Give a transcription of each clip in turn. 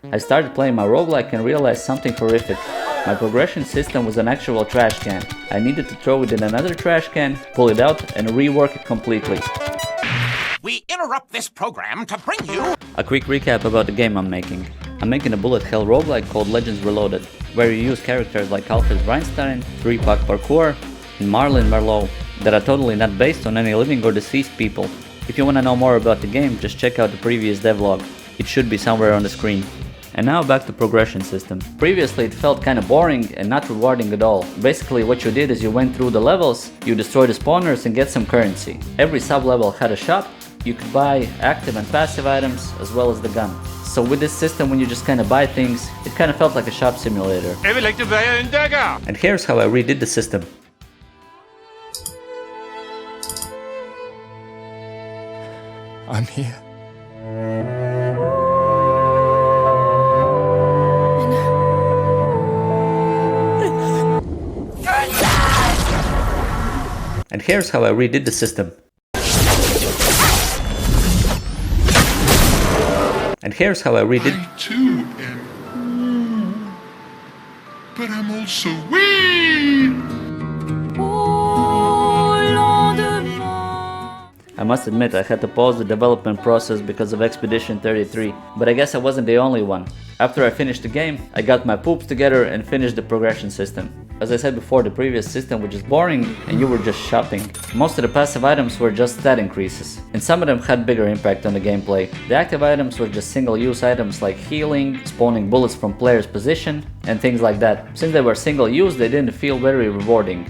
I started playing my roguelike and realized something horrific. My progression system was an actual trash can. I needed to throw it in another trash can, pull it out, and rework it completely. We interrupt this program to bring you A quick recap about the game I'm making. I'm making a bullet hell roguelike called Legends Reloaded, where you use characters like Alfred Brainstain, Parkur, and Marlin Merlot that are totally not based on any living or deceased people. If you want to know more about the game, just check out the previous devlog. It should be somewhere on the screen. And now back to progression system. Previously it felt kinda boring and not rewarding at all. Basically what you did is you went through the levels, you destroyed the spawners and get some currency. Every sub-level had a shop, you could buy active and passive items as well as the gun. So with this system, when you just kinda buy things, it kinda felt like a shop simulator. Jeg vil ikke være en dagger! And here's how I redid the system. I'm here. And here's how I redid the system. And here's how I redid. I too am, but I'm also weak. I must admit I had to pause the development process because of Expedition 33, but I guess I wasn't the only one. After I finished the game, I got my poops together and finished the progression system. As I said before, the previous system was just boring and you were just shopping. Most of the passive items were just stat increases, and some of them had bigger impact on the gameplay. The active items were just single-use items like healing, spawning bullets from player's position, and things like that. Since they were single-use, they didn't feel very rewarding.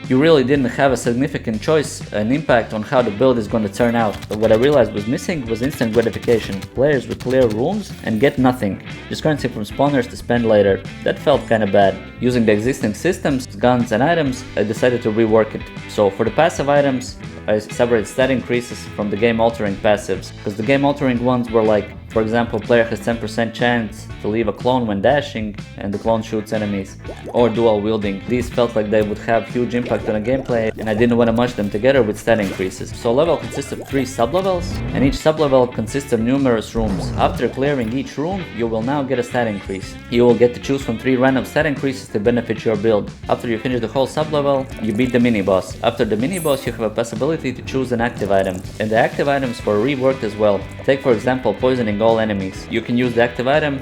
You really didn't have a significant choice and impact on how the build is going to turn out. But what I realized was missing was instant gratification. Players would clear rooms and get nothing, just currency from spawners to spend later. That felt kinda bad. Using the existing systems, guns and items, I decided to rework it. So for the passive items, I separated stat increases from the game altering passives, because the game altering ones were like, for example, player has 10% chance to leave a clone when dashing and the clone shoots enemies, or dual wielding. These felt like they would have huge impact on the gameplay and I didn't want to mush them together with stat increases. So a level consists of 3 sub-levels, and each sub-level consists of numerous rooms. After clearing each room, you will now get a stat increase. You will get to choose from 3 random stat increases to benefit your build. After you finish the whole sub-level, you beat the mini-boss. After the mini-boss, you have a possibility to choose an active item, and the active items were reworked as well. Take for example poisoning all enemies. You can use the active item,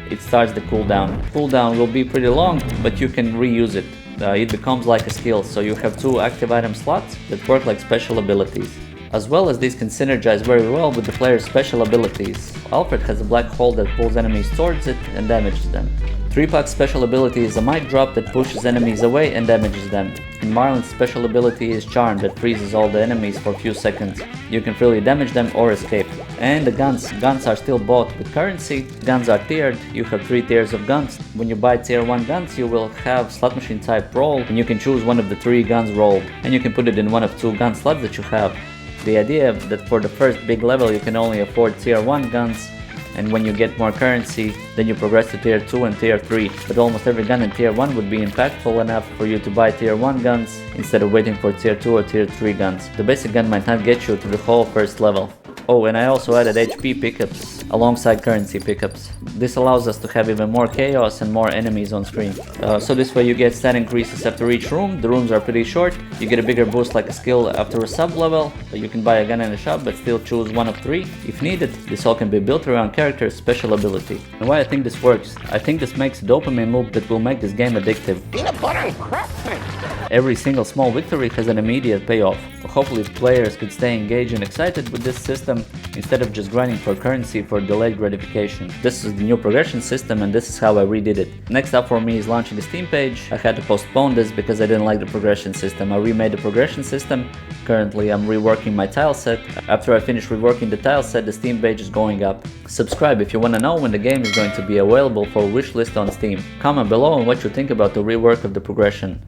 it starts the cooldown. Cooldown will be pretty long, but you can reuse it. It becomes like a skill, so you have 2 active item slots that work like special abilities. As well as these can synergize very well with the player's special abilities. Alfred has a black hole that pulls enemies towards it and damages them. 3-Pack's special ability is a mic drop that pushes enemies away and damages them. And Marlin's special ability is Charm that freezes all the enemies for a few seconds. You can freely damage them or escape. And the guns. Guns are still bought with currency. Guns are tiered. You have 3 tiers of guns. When you buy tier 1 guns, you will have slot machine type roll, and you can choose one of the 3 guns rolled. And you can put it in one of 2 gun slots that you have. The idea that for the first big level you can only afford tier 1 guns, and when you get more currency, then you progress to tier 2 and tier 3. But almost every gun in tier 1 would be impactful enough for you to buy tier 1 guns instead of waiting for tier 2 or tier 3 guns. The basic gun might not get you to the whole first level. Oh, and I also added HP pickups alongside currency pickups. This allows us to have even more chaos and more enemies on screen. So this way you get stat increases after each room. The rooms are pretty short. You get a bigger boost like a skill after a sub-level. You can buy a gun in a shop but still choose one of 3 if needed. This all can be built around character's special ability. And why I think this works? I think this makes a dopamine loop that will make this game addictive. peanut butter and crap things. Every single small victory has an immediate payoff. Hopefully players could stay engaged and excited with this system instead of just grinding for currency for delayed gratification. This is the new progression system and this is how I redid it. Next up for me is launching a Steam page. I had to postpone this because I didn't like the progression system. I remade the progression system. Currently I'm reworking my tile set. After I finish reworking the tile set, the Steam page is going up. Subscribe if you want to know when the game is going to be available for wishlist on Steam. Comment below on what you think about the rework of the progression.